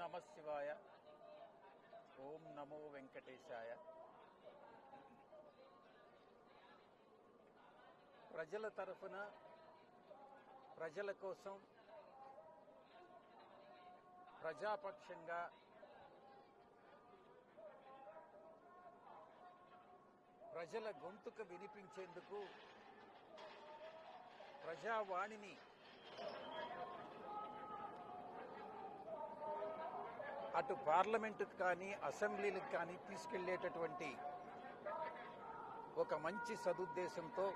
నమ శివాయ. ఓం నమో వెంకటేశాయ. ప్రజల తరఫున, ప్రజల కోసం, ప్రజాపక్షంగా ప్రజల గొంతుక వినిపించేందుకు ప్రజావాణిని అటు పార్లమెంటుకు కానీ అసెంబ్లీలకు కానీ తీసుకెళ్లేటటువంటి ఒక మంచి సదుద్దేశంతో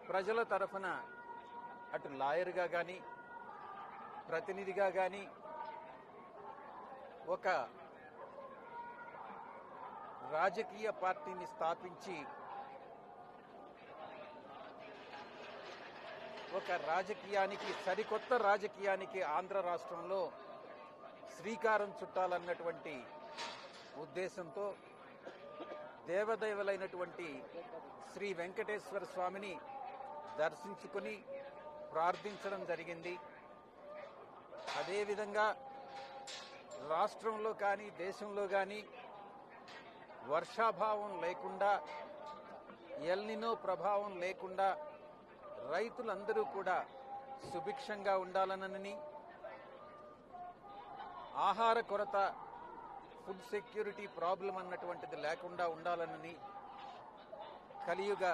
ప్రజల తరఫున అటు లాయర్గా కానీ ప్రతినిధిగా కానీ ఒక రాజకీయ పార్టీని స్థాపించి ఒక రాజకీయానికి, సరికొత్త రాజకీయానికి ఆంధ్ర రాష్ట్రంలో శ్రీకారం చుట్టాలన్నటువంటి ఉద్దేశంతో దేవదేవులైనటువంటి శ్రీ వెంకటేశ్వర స్వామిని దర్శించుకుని ప్రార్థించడం జరిగింది. అదేవిధంగా రాష్ట్రంలో కానీ దేశంలో కానీ వర్షాభావం లేకుండా, ఎల్నినో ప్రభావం లేకుండా రైతులందరూ కూడా సుభిక్షంగా ఉండాలనని, ఆహార కొరత, ఫుడ్ సెక్యూరిటీ ప్రాబ్లం అన్నటువంటిది లేకుండా ఉండాలనని కలియుగ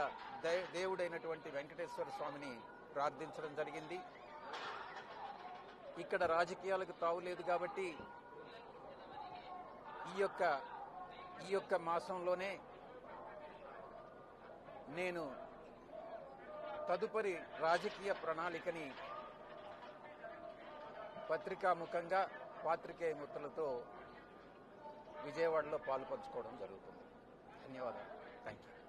దేవుడైనటువంటి వెంకటేశ్వర స్వామిని ప్రార్థించడం జరిగింది. ఇక్కడ రాజకీయాలకు తావులేదు కాబట్టి ఈ యొక్క మాసంలోనే నేను తదుపరి రాజకీయ ప్రణాళికని పత్రికాముఖంగా పాత్రికేయ మిత్రులతో విజయవాడలో పాలుపంచుకోవడం జరుగుతుంది. ధన్యవాదాలు. Thank you.